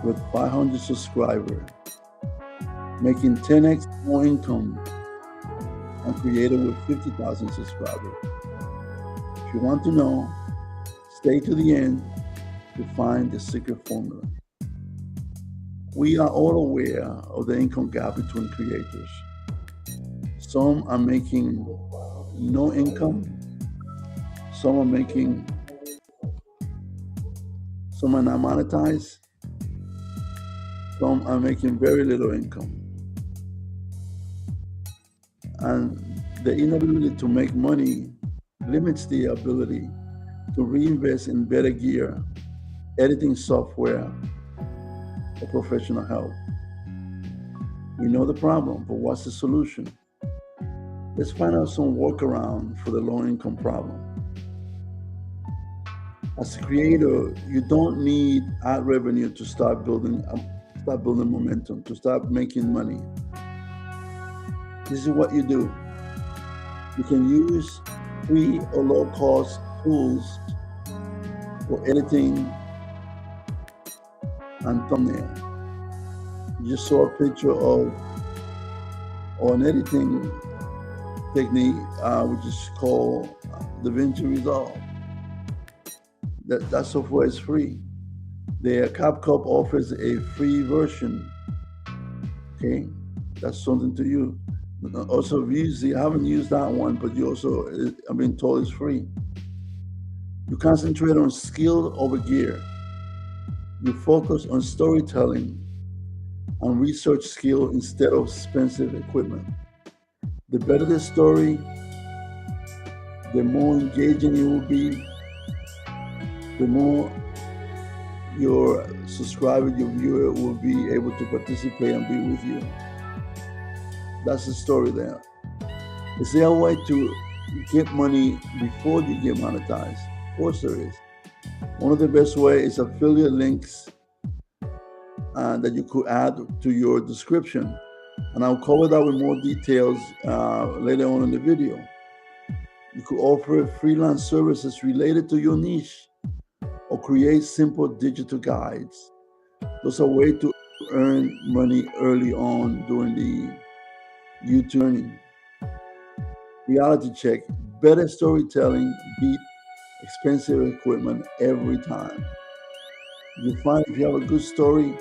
with 500 subscribers, making 10x more income than creator with 50,000 subscribers. If you want to know, stay to the end to find the secret formula. We are all aware of the income gap between creators. Some are making no income, some are not monetized, some are making very little income. And the inability to make money limits the ability to reinvest in better gear, editing software, or professional help. We know the problem, but what's the solution? Let's find out some workaround for the low income problem. As a creator, you don't need ad revenue to start building momentum, to start making money. This is what you do. You can use free or low-cost tools for editing and thumbnail. You just saw a picture of an editing technique, which is called DaVinci Resolve. That software is free. The CapCut offers a free version. Okay, that's something to use. Also, I haven't used that one, but I've been told it's free. You concentrate on skill over gear. You focus on storytelling and research skill instead of expensive equipment. The better the story, the more engaging it will be, the more your subscriber, your viewer will be able to participate and be with you. That's the story there. Is there a way to get money before you get monetized? Of course there is. One of the best ways is affiliate links that you could add to your description. And I'll cover that with more details later on in the video. You could offer freelance services related to your niche or create simple digital guides. Those are ways to earn money early on during the YouTube journey. Reality check. Better storytelling beat expensive equipment every time. You find if you have a good story,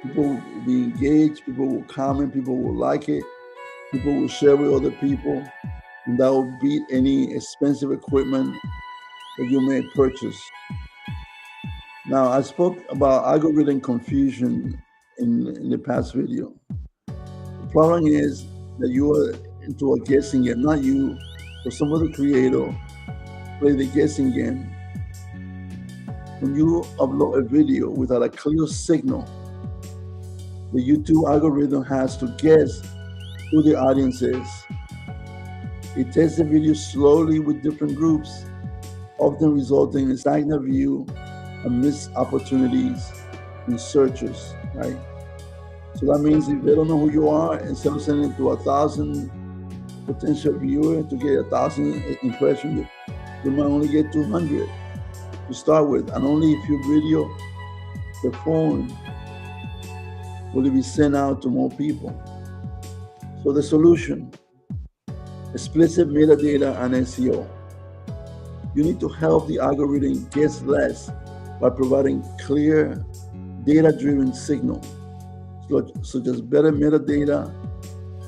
people will be engaged, people will comment, people will like it, people will share with other people, and that will beat any expensive equipment that you may purchase. Now, I spoke about algorithm confusion in the past video. The problem is that you are into a guessing game, not you, but some other creator play the guessing game. When you upload a video without a clear signal, the YouTube algorithm has to guess who the audience is. It tests the video slowly with different groups, often resulting in stagnant view and missed opportunities in searches, right? So that means if they don't know who you are, instead of sending it to 1,000 potential viewers to get 1,000 impressions, you might only get 200 to start with. And only if your video performs will it be sent out to more people. So the solution, explicit metadata and SEO. You need to help the algorithm guess less by providing clear, data-driven signal, such as better metadata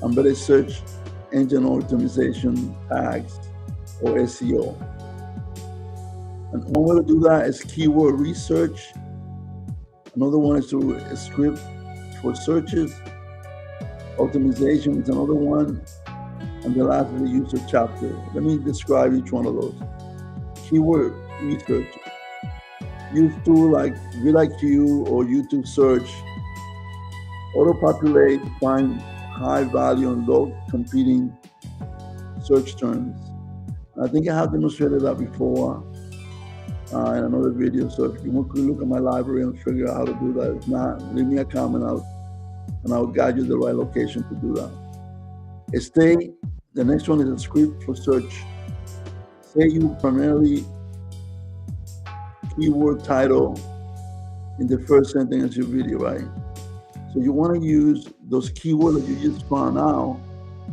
and better search engine optimization tags, or SEO. And one way to do that is keyword research. Another one is to script for searches. Optimization is another one. And the last is the user chapter. Let me describe each one of those. Keyword research. Use tools like VidIQ or YouTube search. Auto-populate, find high value and low competing search terms. I think I have demonstrated that before in another video. So if you want to look at my library and figure out how to do that, if not, leave me a comment and I'll guide you to the right location to do that. The next one is a script for search. Say you primarily keyword title in the first sentence of your video, right? So you want to use those keywords that you just found out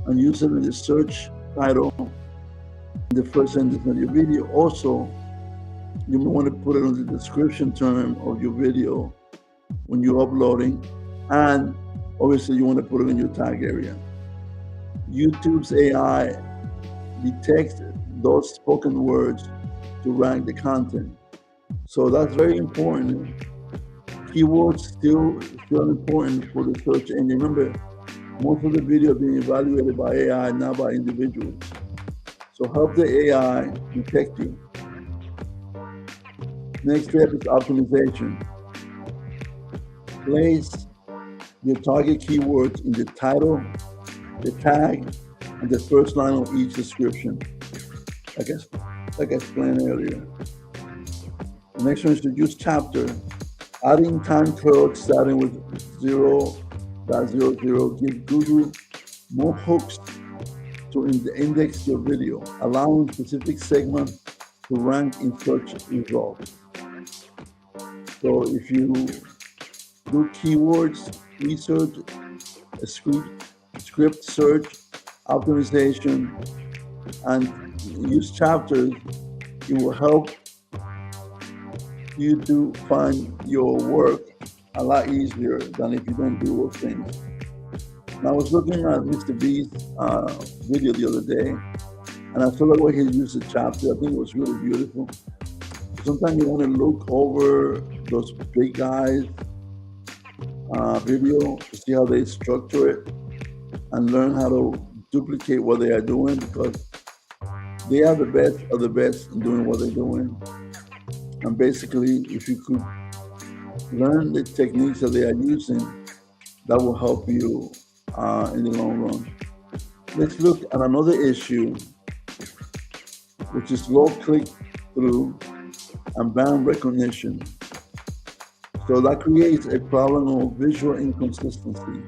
and use them in the search title in the first sentence of your video. Also, you may want to put it on the description term of your video when you're uploading, and obviously you want to put it in your tag area. YouTube's AI detects those spoken words to rank the content. So that's very important. Keywords still important for the search engine. Remember, most of the video being evaluated by AI, not by individuals. So help the AI detect you. Next step is optimization. Place your target keywords in the title, the tag, and the first line of each description, like I explained earlier. The next one is to use chapter. Adding time codes starting with 0.00 give Google more hooks to index your video, allowing specific segments to rank in search results. So if you do keywords research, script search, optimization, and use chapters, it will help you to find your work a lot easier than if you don't do those things. And I was looking at Mr. B's video the other day, and I saw the way he used the chapter. I think it was really beautiful. Sometimes you want to look over those big guys' video to see how they structure it and learn how to duplicate what they are doing, because they are the best of the best in doing what they're doing. And basically, if you could learn the techniques that they are using, that will help you in the long run. Let's look at another issue, which is low click-through and band recognition. So that creates a problem of visual inconsistency.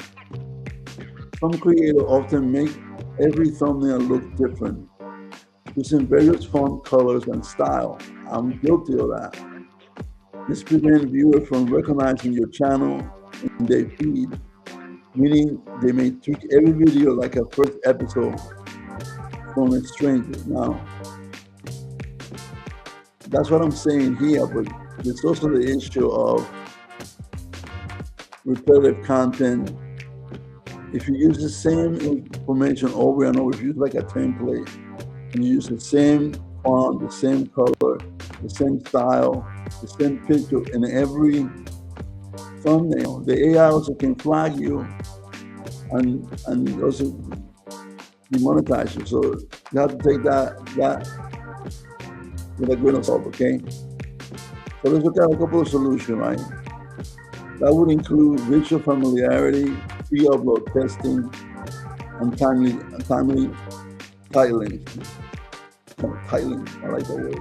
Some creators often make every thumbnail look different, using various font colors and style. I'm guilty of that. This prevents viewers from recognizing your channel in their feed, meaning they may treat every video like a first episode from a stranger. Now, that's what I'm saying here, but there's also the issue of repetitive content. If you use the same information over and over, if you use like a template, and you use the same font, the same color, the same style, the same picture in every thumbnail, the AI also can flag you and also demonetize you. So you have to take that with a grain of salt, okay? So let's look at a couple of solutions, right? That would include visual familiarity, pre-upload testing, and timely titling. Titling, I like that word.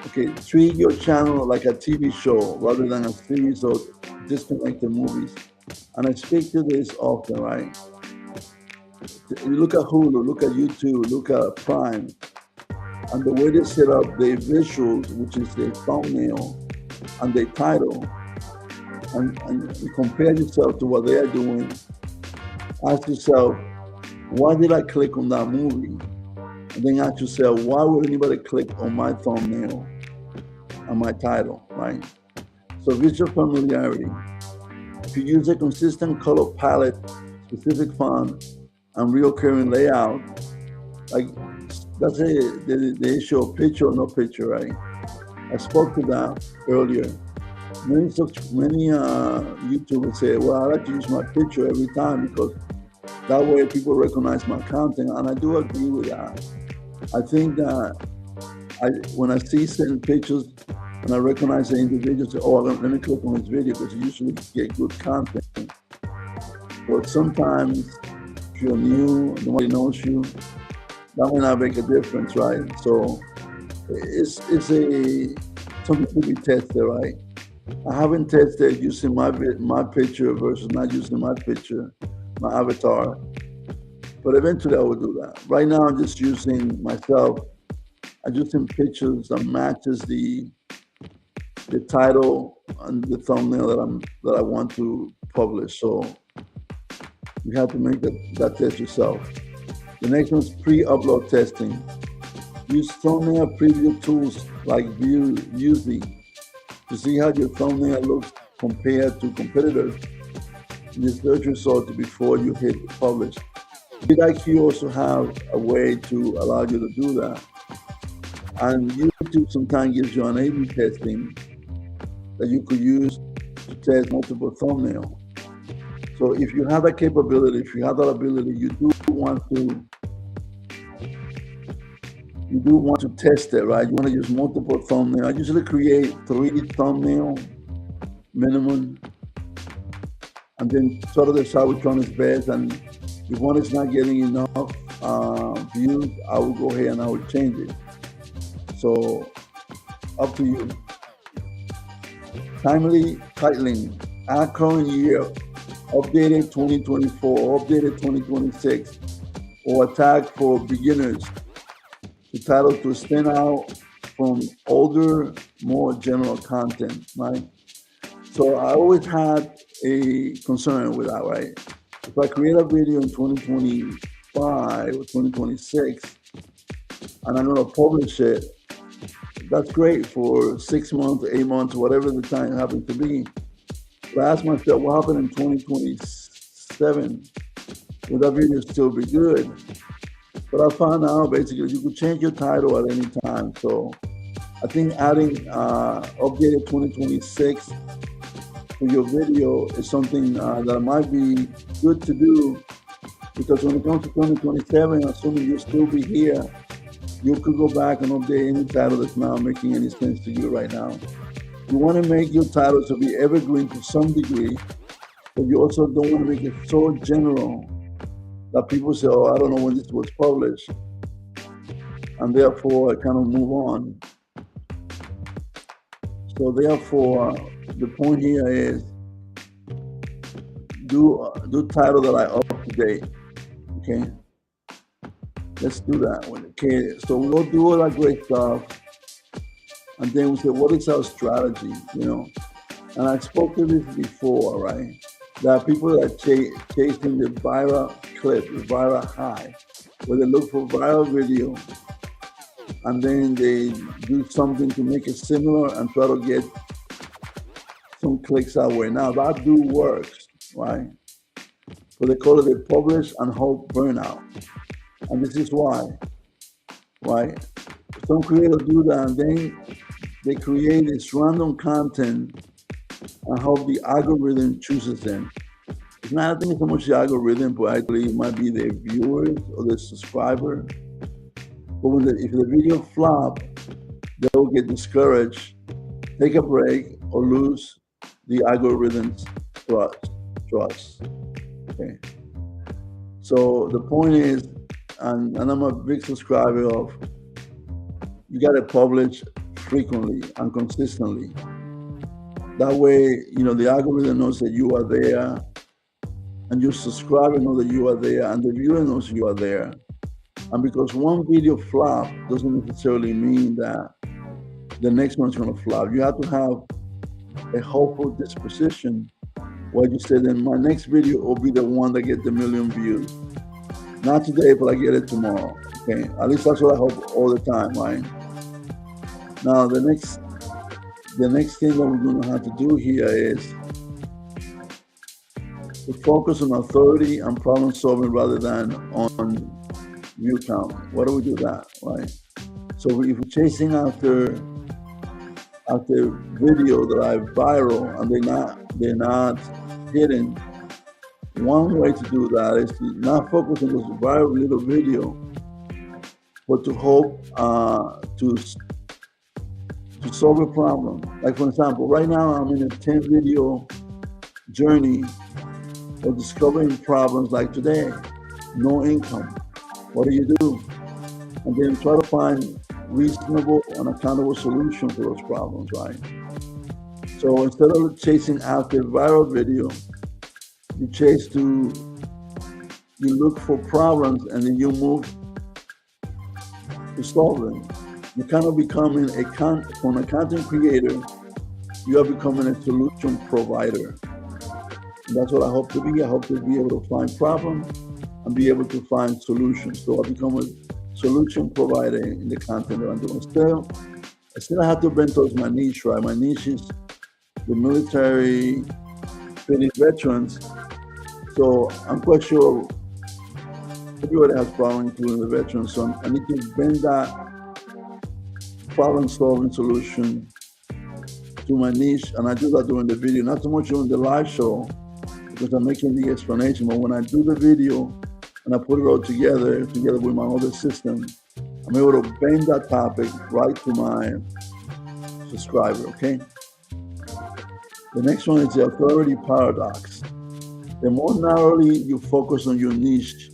Okay, treat your channel like a TV show rather than a series of disconnected movies. And I speak to this often, right? You look at Hulu, look at YouTube, look at Prime, and the way they set up their visuals, which is their thumbnail and their title, and you compare yourself to what they are doing. Ask yourself, why did I click on that movie? And then ask yourself, why would anybody click on my thumbnail and my title, right? So visual familiarity. If you use a consistent color palette, specific font, and reoccurring layout, like that's the issue of picture or no picture, right? I spoke to that earlier. Many YouTubers say, well, I like to use my picture every time because that way people recognize my content, and I do agree with that. I think that when I see certain pictures and I recognize the individual, say, oh, let me click on this video because you usually get good content. But sometimes if you're new, nobody knows you, that may not make a difference, right? So it's something to be tested, right? I haven't tested using my picture versus not using my picture, my avatar, but eventually I will do that. Right now I'm just using myself. I'm using pictures that matches the the title and the thumbnail that I want to publish. So you have to make that test yourself. The next one is pre-upload testing. Use thumbnail preview tools like Viewsy to see how your thumbnail looks compared to competitors in the search results before you hit publish. vidIQ also have a way to allow you to do that. And YouTube sometimes gives you an A/B testing that you could use to test multiple thumbnails. So if you have that capability, if you have that ability, you do want to test it, right? You want to use multiple thumbnails. I usually create 3 thumbnails minimum, and then try to decide which one is best. And if one is not getting enough views, I will go ahead and I will change it. So up to you. Timely titling, our current year, updated 2024, updated 2026, or a tag for beginners. The title to stand out from older, more general content, right? So I always had a concern with that, right? If I create a video in 2025 or 2026, and I'm gonna publish it, that's great for 6 months, 8 months, whatever the time happens to be. But I asked myself, what happened in 2027? Will that video still be good? But I found out basically you could change your title at any time. So I think adding updated 2026 to your video is something that might be good to do, because when it comes to 2027, assuming you'll still be here, you could go back and update any title that's not making any sense to you right now. You want to make your titles to be evergreen to some degree, but you also don't want to make it so general that people say, oh, I don't know when this was published, and therefore I kind of move on. So therefore, the point here is do title that are up to date, okay? Let's do that one, okay? So we'll do all that great stuff, and then we say, what is our strategy, you know? And I spoke to this before, right? There are people that are chasing the viral clip, the viral high, where they look for viral video, and then they do something to make it similar and try to get some clicks that way. Now that do works, right? But they call it the publish and hope burnout. And this is why, right? Some creators do that, and then they create this random content and hope the algorithm chooses them. It's not, I think, so much the algorithm, but actually it might be their viewers or their subscriber. But if the video flop, they'll get discouraged, take a break, or lose the algorithm's trust. Okay. So the point is, and I'm a big subscriber of, you got to publish frequently and consistently. That way, you know, the algorithm knows that you are there, and your subscriber knows that you are there, and the viewer knows you are there. And because one video flop doesn't necessarily mean that the next one's going to flop. You have to have a hopeful disposition where you say, then my next video will be the one that gets the 1 million views. Not today, but I get it tomorrow. Okay, at least that's what I hope all the time, right? Now the next thing that we're going to have to do here is to focus on authority and problem solving rather than on view count. Why do we do that, right? So if we're chasing after video that are viral and they're not hidden, one way to do that is to not focus on this viral little video, but to hope to solve a problem. Like, for example, right now I'm in a 10 video journey of discovering problems like today, no income. What do you do? And then try to find reasonable and accountable solutions to those problems, right? So instead of chasing after viral video, you look for problems and then you move to solve them. You're kind of becoming from a content creator you are becoming a solution provider. And that's what I hope to be. I hope to be able to find problems and be able to find solutions. So I become a solution provider in the content that I'm doing. I still have to bend towards my niche, right? My niche is the military training veterans. So I'm quite sure everybody has problems, including the veterans. So I need to bend that problem-solving solution to my niche, and I do that during the video, not so much during the live show, because I'm making the explanation. But when I do the video and I put it all together with my other system, I'm able to bend that topic right to my subscriber, okay? The next one is the authority paradox. The more narrowly you focus on your niche,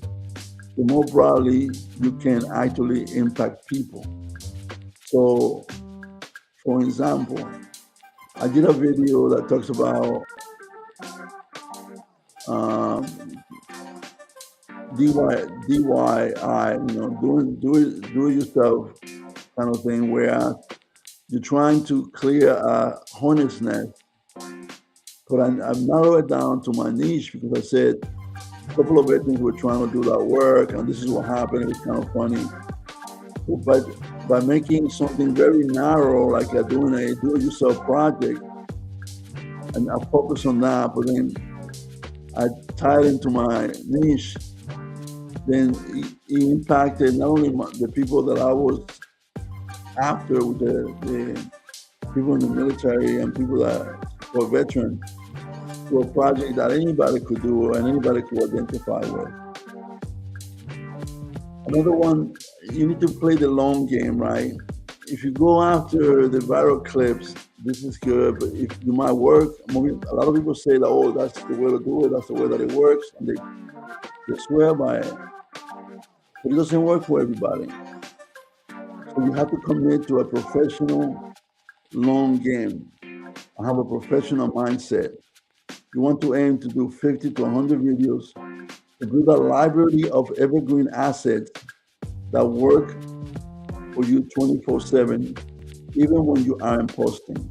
the more broadly you can actually impact people. So, for example, I did a video that talks about DIY, do it yourself kind of thing, where you're trying to clear a hornet's nest. But I've narrowed it down to my niche because I said a couple of veterans were trying to do that work, and this is what happened. It was kind of funny. But by making something very narrow, like doing a do-it-yourself project, and I focus on that, but then I tie it into my niche, then it impacted not only the people that I was after, with the people in the military and people that were veterans, to a project that anybody could do and anybody could identify with. Another one, you need to play the long game, right? If you go after the viral clips, this is good, but if you might work, a lot of people say that, oh, that's the way to do it, that's the way that it works, and they swear by it. But it doesn't work for everybody. So you have to commit to a professional long game. I have a professional mindset. You want to aim to do 50 to 100 videos, to build a library of evergreen assets that work for you 24/7, even when you aren't posting.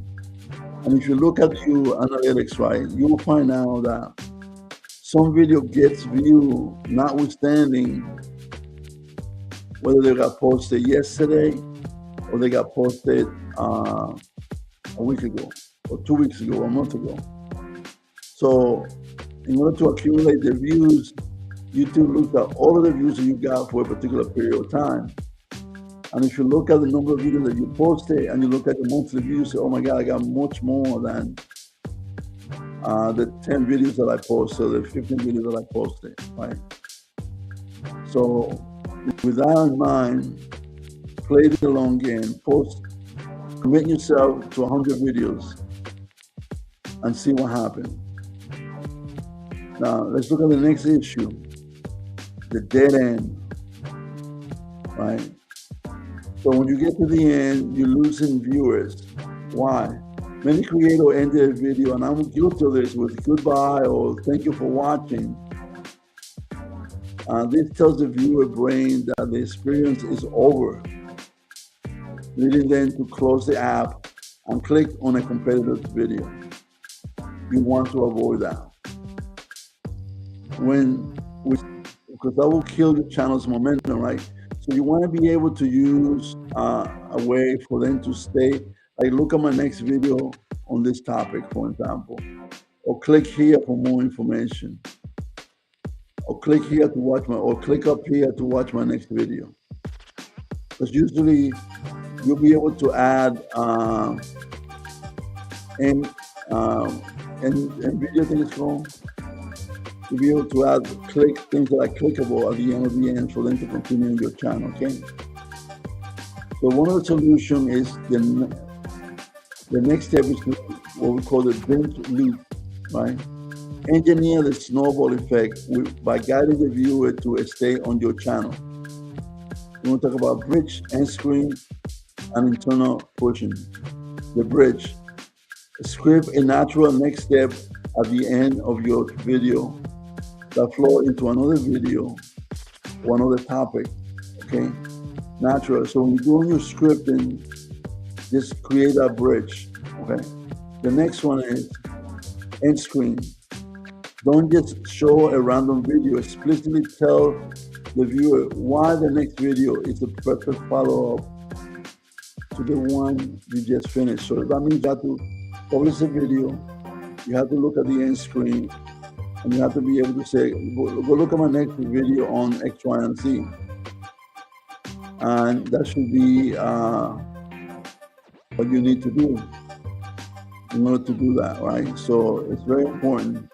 And if you look at your analytics, right, you will find out that some video gets viewed notwithstanding whether they got posted yesterday or they got posted a week ago or 2 weeks ago or a month ago. So in order to accumulate the views, YouTube looks at all of the views that you got for a particular period of time. And if you look at the number of videos that you posted and you look at the monthly views, you say, oh my God, I got much more than the 10 videos that I posted, or the 15 videos that I posted, right? So with that in mind, play the long game, commit yourself to 100 videos and see what happens. Now, let's look at the next issue, the dead end, right? So when you get to the end, you're losing viewers. Why? Many creators end their video, and I'm guilty of this, with goodbye or thank you for watching. This tells the viewer brain that the experience is over, leading them to close the app and click on a competitor's video. You want to avoid that. Because that will kill your channel's momentum, right? So you want to be able to use a way for them to stay. Like, look at my next video on this topic, for example, or click here for more information, or click here to watch or click up here to watch my next video. Because usually you'll be able to add and video things called. You'll be able to add things that are clickable at the end for them to continue in your channel, okay? So one of the solutions is the next step is what we call the binge loop, right? Engineer the snowball effect by guiding the viewer to stay on your channel. We want to talk about bridge, end screen, and internal pushing. The bridge. Script a natural next step at the end of your video that flow into another video or another topic, okay? Natural. So when you're doing your scripting, just create a bridge, okay? The next one is end screen. Don't just show a random video. Explicitly tell the viewer why the next video is a perfect follow-up to the one you just finished. So that means you have to publish a video, you have to look at the end screen, and you have to be able to say, go look at my next video on X, Y, and Z. And that should be what you need to do in order to do that, right? So it's very important.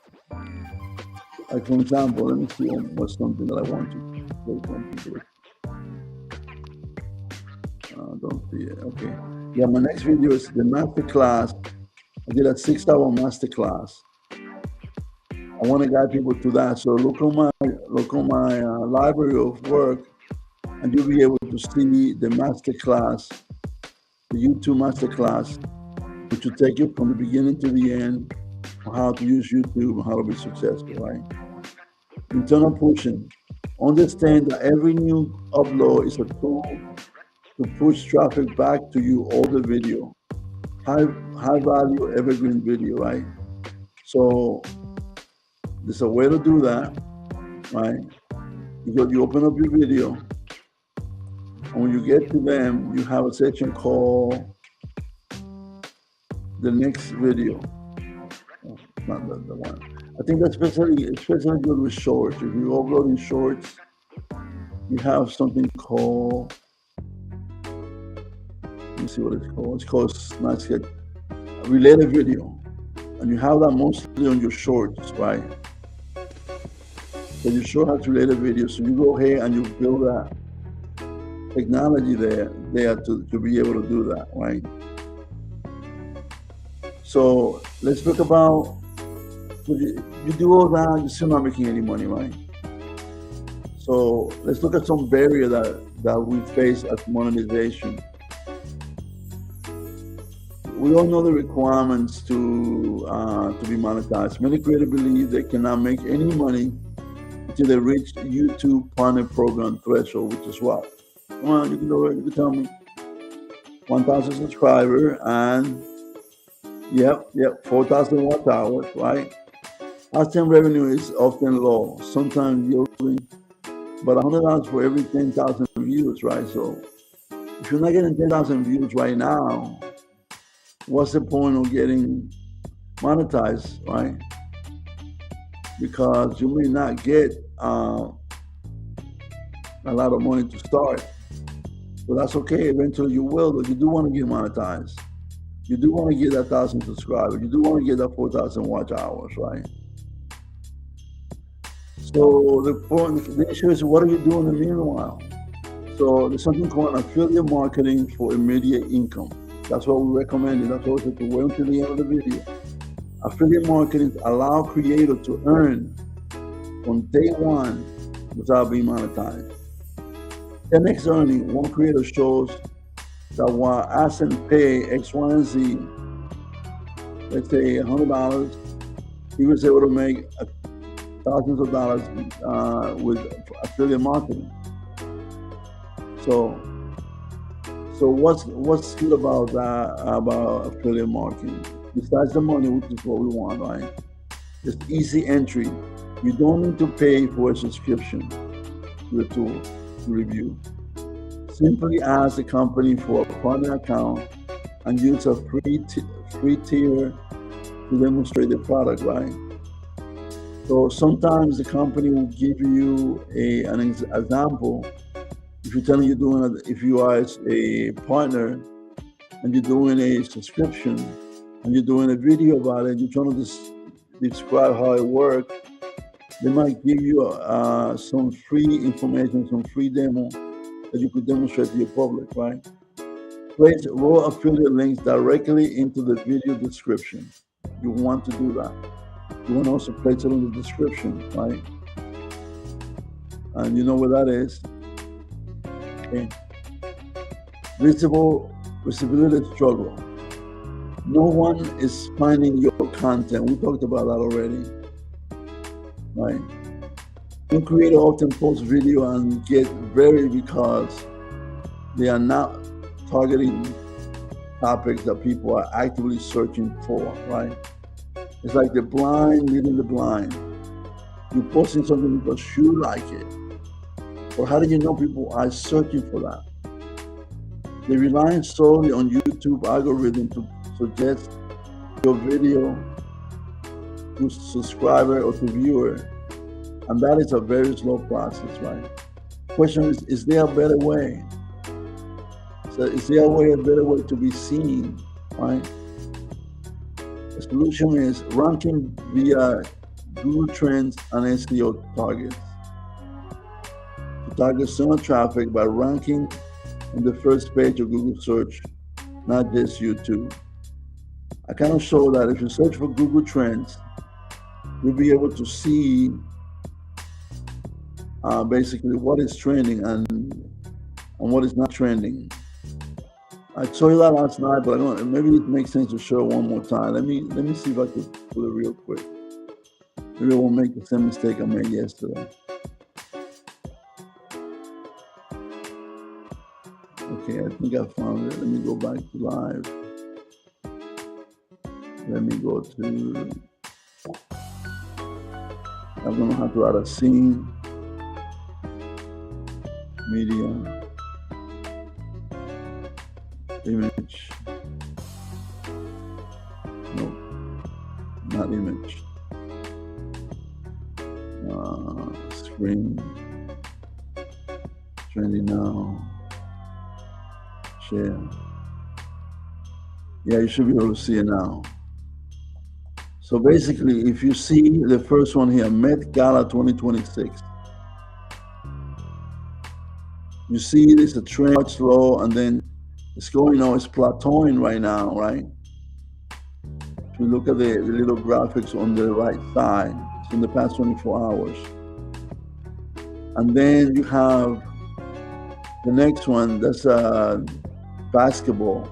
Like for example, let me see what's something that I want to say something with. Don't see it, okay. Yeah, my next video is the master class. I did a 6-hour master class. I want to guide people to that. So look on my library of work, and you'll be able to see the master class, the YouTube master class, which will take you from the beginning to the end on how to use YouTube and how to be successful, right? Internal pushing. Understand that every new upload is a tool to push traffic back to you, all the video. High value evergreen video, right? So there's a way to do that, right? Because you open up your video, and when you get to them, you have a section called the next video. Oh, not the one. I think that's especially good with shorts. If you upload in shorts, you have something called, let me see what it's called. It's called related video. And you have that mostly on your shorts, right? So your short has related video. So you go ahead and you build that technology there to be able to do that, right? So let's talk about, you do all that, you're still not making any money, right? So let's look at some barrier that we face at monetization. We all know the requirements to be monetized. Many creators believe they cannot make any money until they reach YouTube Partner Program threshold, which is what? Come on, you can tell me. 1,000 subscribers and yep, 4,000 watch hours, right? AdSense revenue is often low, sometimes yielding about $100 for every 10,000 views, right? So if you're not getting 10,000 views right now, what's the point of getting monetized, right? Because you may not get a lot of money to start, but that's okay. Eventually you will, but you do want to get monetized. You do want to get that 1,000 subscribers. You do want to get that 4,000 watch hours, right? So the issue is, what are you doing in the meanwhile? So there's something called affiliate marketing for immediate income. That's what we recommend. That's what we wait until the end of the video. Affiliate marketing allows creators to earn on day one without being monetized. 10x earning, one creator shows that while AdSense pay X, Y, and Z, let's say $100, he was able to make thousands of dollars with affiliate marketing. So what's good about that, about affiliate marketing? Besides the money, which is what we want, right? Just easy entry. You don't need to pay for a subscription to the tool to review. Simply ask the company for a partner account and use a free tier to demonstrate the product, right? So sometimes the company will give you an example. If you're telling if you are a partner and you're doing a subscription and you're doing a video about it, you're trying to describe how it works, they might give you some free information, some free demo that you could demonstrate to your public, right? Place raw affiliate links directly into the video description. You want to do that. You want to also place it in the description, right? And you know what that is. Okay. Visibility struggle. No one is finding your content. We talked about that already, right? Some creators often post video and get buried because they are not targeting topics that people are actively searching for, right? It's like the blind leading the blind. You're posting something because you like it. Or how do you know people are searching for that? They're relying solely on YouTube algorithm to suggest your video to subscriber or to viewer. And that is a very slow process, right? Question is there a better way? So is there a better way to be seen, right? The solution is ranking via Google Trends and SEO targets. To target similar traffic by ranking on the first page of Google search, not just YouTube. I kind of show that if you search for Google Trends, you'll be able to see basically what is trending and what is not trending. I showed you that last night, but I don't. Maybe it makes sense to show it one more time. Let me see if I can do it real quick. Maybe I won't make the same mistake I made yesterday. Okay, I think I found it. Let me go back to live. Let me go to. I'm gonna have to add a scene. Media. Image. No, not image. Screen. Trending now. Share. Yeah, you should be able to see it now. So basically, if you see the first one here, Met Gala 2026, you see it's a trend, much low, and then it's going on, it's plateauing right now, right? If you look at the little graphics on the right side, it's in the past 24 hours. And then you have the next one, that's basketball.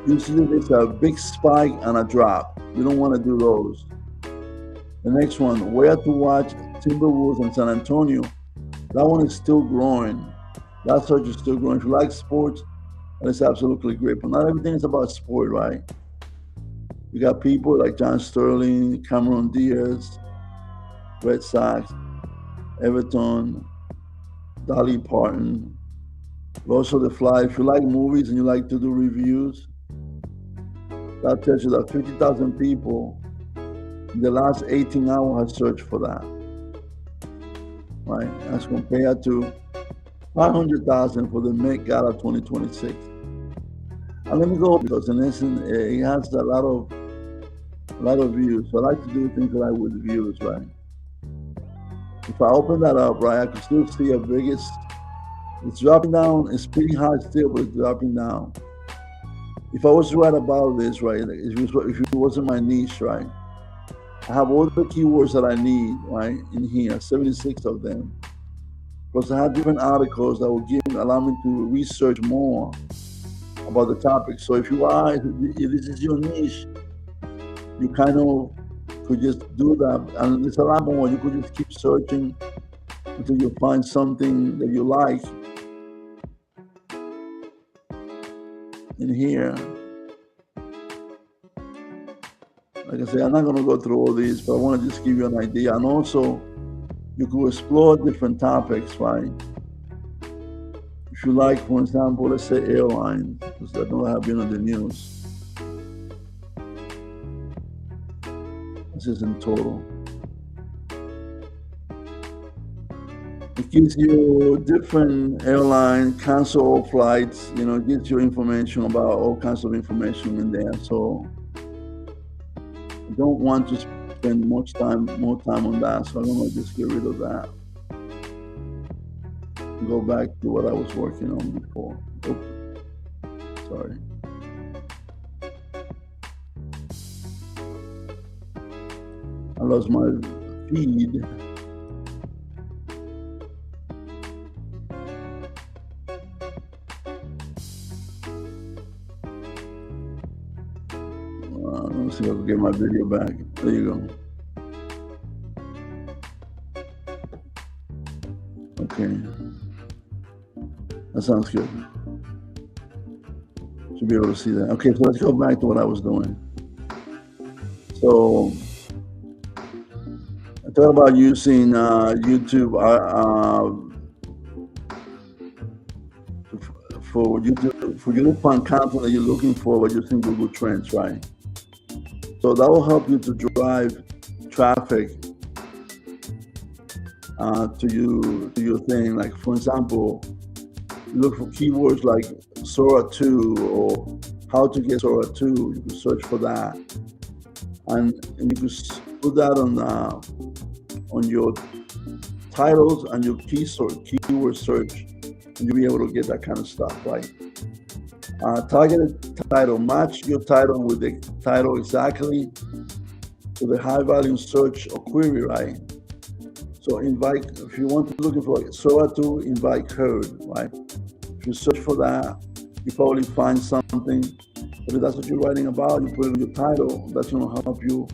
Usually there's a big spike and a drop. You don't want to do those. The next one, where to watch Timberwolves and San Antonio. That one is still growing. That search is still growing. If you like sports, that's absolutely great. But not everything is about sport, right? You got people like John Sterling, Cameron Diaz, Red Sox, Everton, Dolly Parton, also The Fly. If you like movies and you like to do reviews, that tells you that 50,000 people in the last 18 hours have searched for that, right? As compared to 500,000 for the Met Gala 2026. And let me go, because in essence, it has a lot of views. So I like to do things like with views, right? If I open that up, right, I can still see a biggest. It's dropping down. It's pretty high still, but it's dropping down. If I was to write about this, right, if it wasn't my niche, right, I have all the keywords that I need, right, in here, 76 of them. Plus, I have different articles that will allow me to research more about the topic. So if this is your niche, you kind of could just do that. And there's a lot more. You could just keep searching until you find something that you like in here. Like I say, I'm not going to go through all these, but I want to just give you an idea. And also, you could explore different topics, right? If you like, for example, let's say airlines, because I know I have been on the news. This is in total. It gives you different airline, cancel all flights, it gives you information about all kinds of information in there. So I don't want to spend more time on that, so I'm gonna just get rid of that. Go back to what I was working on before. Oops. Sorry. I lost my feed. Let me see if I can get my video back. There you go. Okay. That sounds good. Should be able to see that. Okay, so let's go back to what I was doing. So I thought about using YouTube for you to find content that you're looking for by using Google Trends, right? So that will help you to drive traffic to your thing. Like, for example, look for keywords like Sora 2 or how to get Sora 2. You can search for that, and you can put that on your titles and your keyword search, and you'll be able to get that kind of stuff, right? Targeted title, match your title with the title exactly to the high volume search or query, right? So if you want to looking for like Sora 2, invite code, right? If you search for that, you probably find something. But if that's what you're writing about, you put it in your title, that's going to help you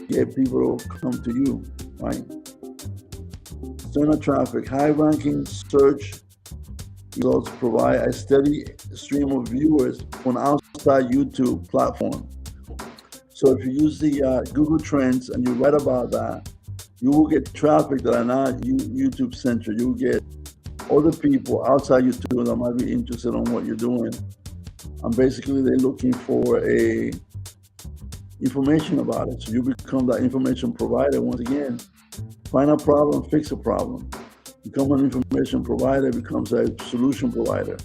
get people to come to you, right? External traffic, high ranking search results provide a steady stream of viewers on outside YouTube platform. So if you use the Google Trends and you write about that, you will get traffic that are not YouTube centric. You will get other people outside YouTube that might be interested in what you're doing. And basically they're looking for information about it. So you become that information provider. Once again, find a problem, fix a problem. Become an information provider, becomes a solution provider.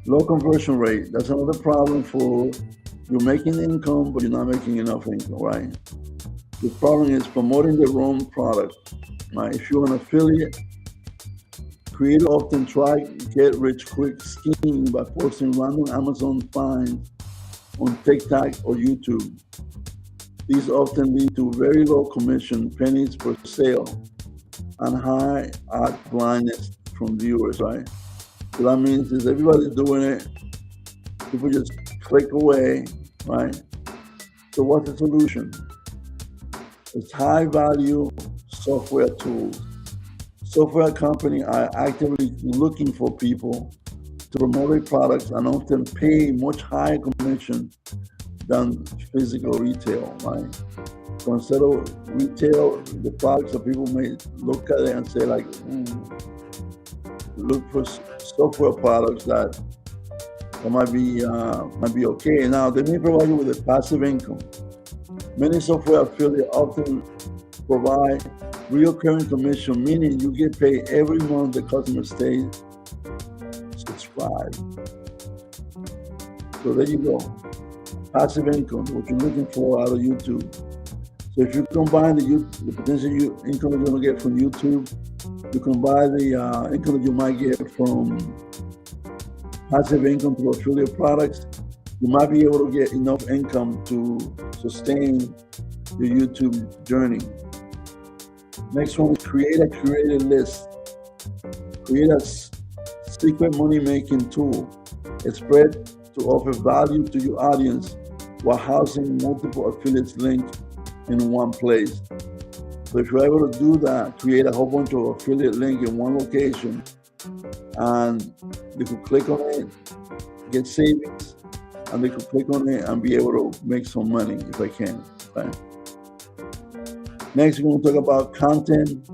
Low conversion rate, that's another problem for you're making income, but you're not making enough income, right? The problem is promoting the wrong product, right? If you're an affiliate, creators often try get rich quick scheme by posting random Amazon finds on TikTok or YouTube. These often lead to very low commission, pennies per sale, and high ad blindness from viewers, right? So that means is everybody's doing it, people just click away, right? So what's the solution? It's high value software tools. Software companies are actively looking for people to promote their products and often pay much higher commission than physical retail, right? So instead of retail, the products that people may look at it and say like, look for software products that might be okay. Now they may provide you with a passive income. Many software affiliates often provide recurring commission, meaning you get paid every month the customer stays subscribed. So there you go. Passive income, what you're looking for out of YouTube. So if you combine the potential income you're going to get from YouTube, you combine the income that you might get from passive income through affiliate products, you might be able to get enough income to sustain your YouTube journey. Next one is create a curated list. Create a secret money-making tool. It's spread to offer value to your audience while housing multiple affiliates linked in one place. So if you're able to do that, create a whole bunch of affiliate links in one location, and they could click on it, get savings, and they could click on it and be able to make some money if I can. Okay? Next, we're going to talk about content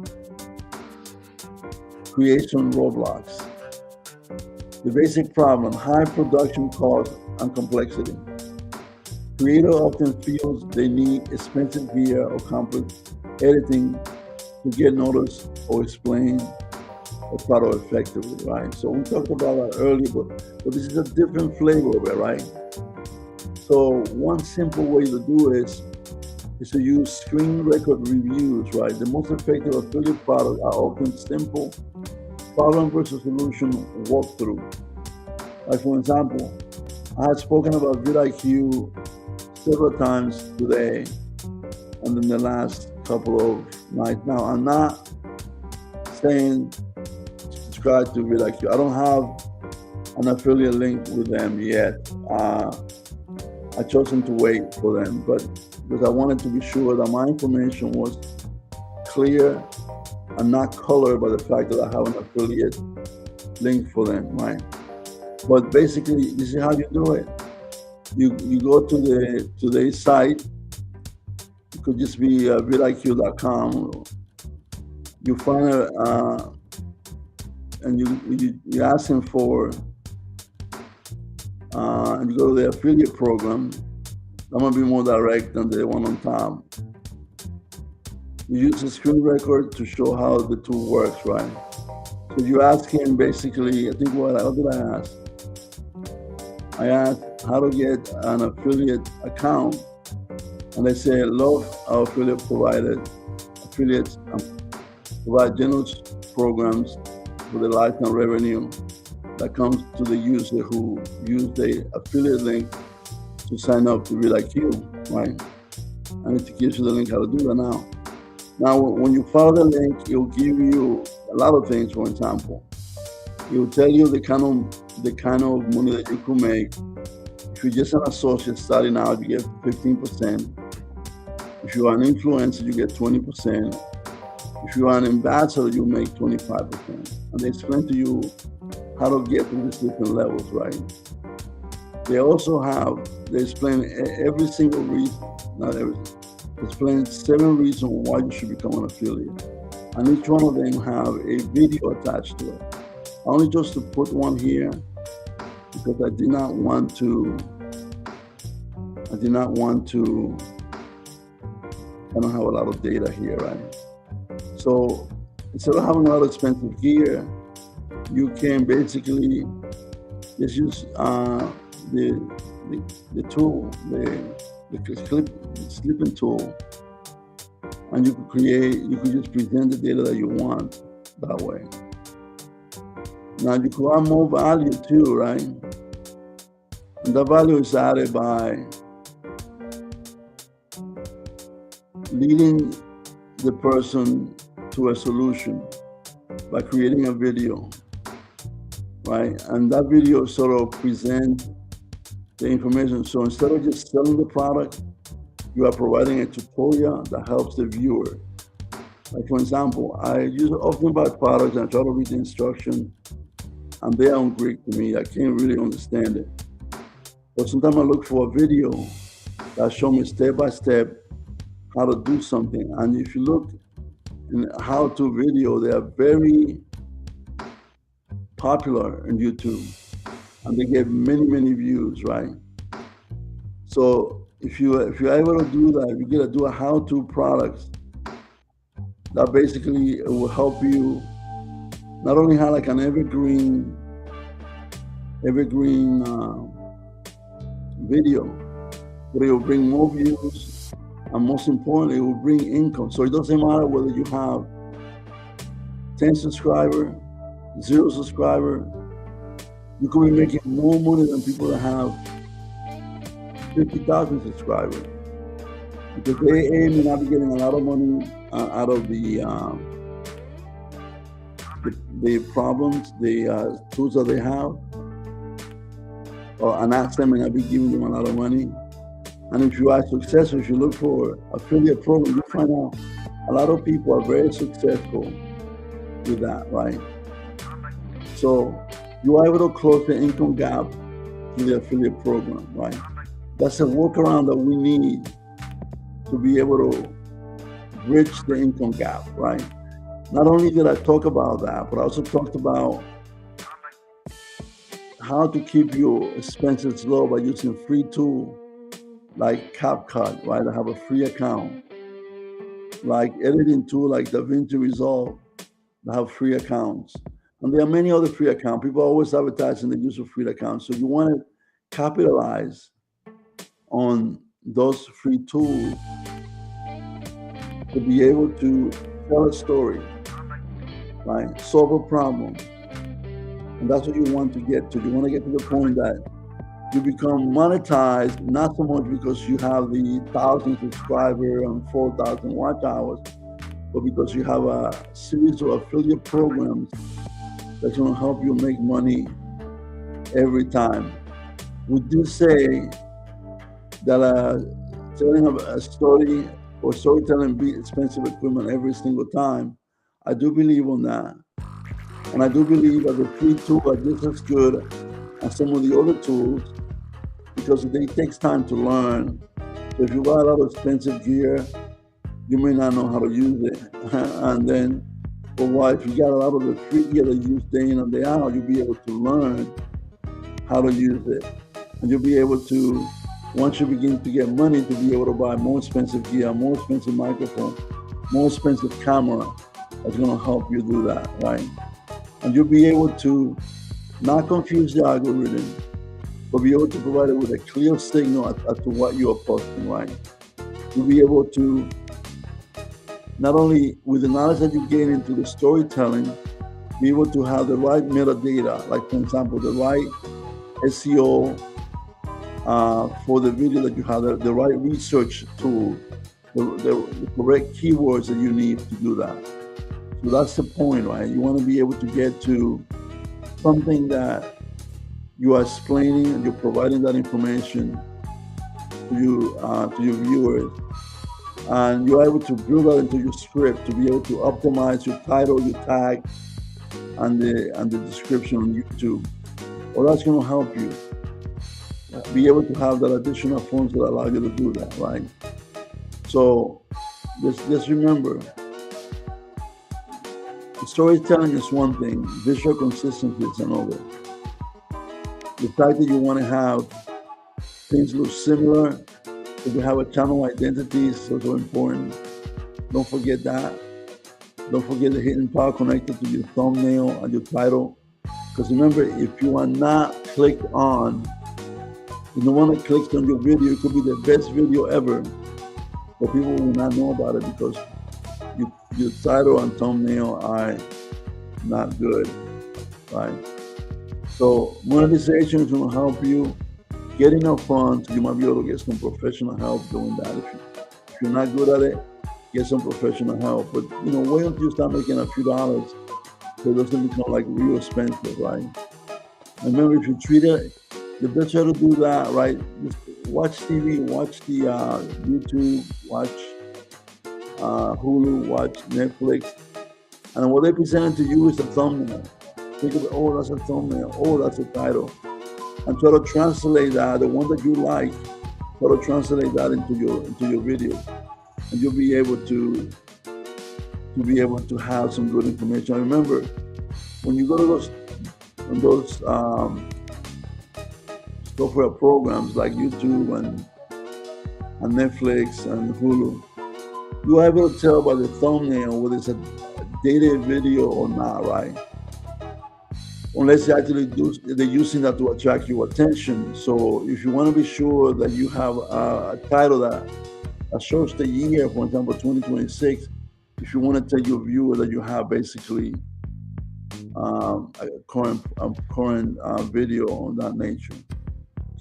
creation roadblocks. The basic problem, high production cost and complexity. Creator often feels they need expensive gear or complex editing to get noticed or explain a product effectively, right? So we talked about that earlier, but this is a different flavor of it, right? So one simple way to do it is to use screen record reviews, right? The most effective affiliate products are often simple problem versus solution walkthrough. Like for example, I have spoken about vidIQ several times today and in the last couple of nights. Now, I'm not saying subscribe to vidIQ. I don't have an affiliate link with them yet. I chosen to wait for them, but because I wanted to be sure that my information was clear and not colored by the fact that I have an affiliate link for them, right? But basically, this is how you do it. You go to the site. It could just be vidiq.com. You find and you ask him for, and you go to the affiliate program. That might be more direct than the one on top. You use a screen record to show how the tool works, right? So you ask him basically, I think what did I ask? I asked how to get an affiliate account, and they say, love our affiliates provide generous programs for the lifetime revenue that comes to the user who use the affiliate link to sign up to be like you, right? And it gives you the link how to do that now. Now, when you follow the link, it will give you a lot of things. For example, it will tell you the kind of money that you could make. If you're just an associate starting out, you get 15%. If you are an influencer, you get 20%. If you are an ambassador, you make 25%. And they explain to you how to get to these different levels, right? They also they explain every single reason, not everything. They explain 7 reasons why you should become an affiliate. And each one of them have a video attached to it. I only chose to put one here because I did not want to, I don't have a lot of data here, right? So instead of having a lot of expensive gear, you can basically just use the tool, the slipping tool, and you could just present the data that you want that way. Now you could add more value too, right? And that value is added by leading the person to a solution by creating a video, right? And that video sort of presents the information. So instead of just selling the product, you are providing a tutorial that helps the viewer. Like for example, I often buy products and I try to read the instruction, and they are in Greek to me. I can't really understand it. But sometimes I look for a video that shows me step by step how to do something. And if you look in how-to video, they are very popular on YouTube, and they get many views, right? So if you're able to do that, if you get to do a how-to products, that basically it will help you not only have like an evergreen video, but it will bring more views, and most importantly, it will bring income. So it doesn't matter whether you have 10 subscribers, 0 subscribers, you could be making more money than people that have 50,000 subscribers, because they may not be getting a lot of money out of the problems, the tools that they have, or an asset may not be giving them a lot of money. And if you are successful, if you look for affiliate program, you find out a lot of people are very successful with that, right? So you are able to close the income gap through the affiliate program, right? That's a workaround that we need to be able to bridge the income gap, right? Not only did I talk about that, but I also talked about how to keep your expenses low by using free tools like CapCut, right? I have a free account. Like editing tool like DaVinci Resolve, I have free accounts. And there are many other free accounts. People are always advertising the use of free accounts. So you want to capitalize on those free tools to be able to tell a story, right? Solve a problem. And that's what you want to get to. You want to get to the point that you become monetized, not so much because you have the 1,000 subscribers and 4,000 watch hours, but because you have a series of affiliate programs that's going to help you make money every time. Would you say that telling a story or storytelling beats expensive equipment every single time? I do believe on that. And I do believe that the free tools are just as good and some of the other tools, because it takes time to learn. So if you buy a lot of expensive gear, you may not know how to use it. And then, but why, if you got a lot of the free gear that you use day in and day out, you'll be able to learn how to use it. And you'll be able to, once you begin to get money, to be able to buy more expensive gear, more expensive microphone, more expensive camera. That's going to help you do that, right? And you'll be able to not confuse the algorithm, but be able to provide it with a clear signal as to what you are posting, right? You'll be able to, not only with the knowledge that you gain into the storytelling, be able to have the right metadata, like for example, the right SEO for the video that you have, the right research tool, the correct keywords that you need to do that. So that's the point, right? You want to be able to get to something that you are explaining and you're providing that information to your viewers, and you're able to build that into your script to be able to optimize your title, your tag, and the description on YouTube. Well, that's going to help you be able to have that additional funds that allow you to do that, right? So just remember, storytelling is one thing, visual consistency is another. The fact that you want to have things look similar, if you have a channel identity, is also important. Don't forget that. Don't forget the hidden power connected to your thumbnail and your title. Because remember, if you are not clicked on, the one that clicks on your video, it could be the best video ever, but people will not know about it because your title and thumbnail are not good, right? So monetization is going to help you get enough funds. You might be able to get some professional help doing that. If you're not good at it, get some professional help. But wait until you start making a few dollars so it doesn't become like real expensive, right? And remember, if you treat it, the best way to do that, right? Just watch TV, watch the YouTube, watch Hulu, watch Netflix, and what they present to you is a thumbnail. Think of it, oh, that's a thumbnail, oh, that's a title, and try to translate that, the one that you like, try to translate that into your video, and you'll be able to have some good information. Remember, when you go to those software programs like YouTube and Netflix and Hulu, you are able to tell by the thumbnail whether it's a dated video or not, right? Unless they're using that to attract your attention. So if you want to be sure that you have a title that shows the year, for example, 2026, if you want to tell your viewer that you have basically a current video on that nature.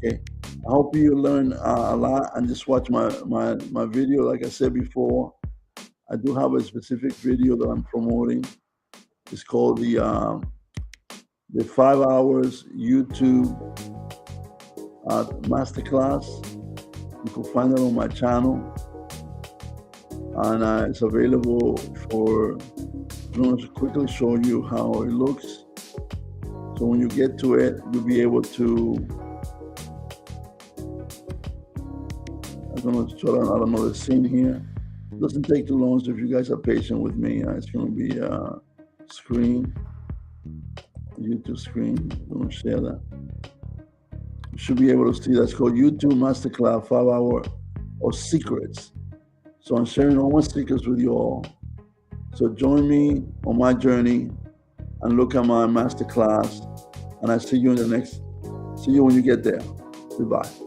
Okay, I hope you learn a lot and just watch my video. Like I said before, I do have a specific video that I'm promoting. It's called the 5 hours YouTube masterclass. You can find it on my channel, and it's available for. I'm going to quickly show you how it looks. So when you get to it, you'll be able to. I'm going to try to add another scene here. It doesn't take too long, so if you guys are patient with me, it's going to be screen, YouTube screen. I'm going to share that. You should be able to see that's called YouTube Masterclass 5 hour of secrets. So I'm sharing all my secrets with you all. So join me on my journey and look at my masterclass. And I'll see you in see you when you get there. Goodbye.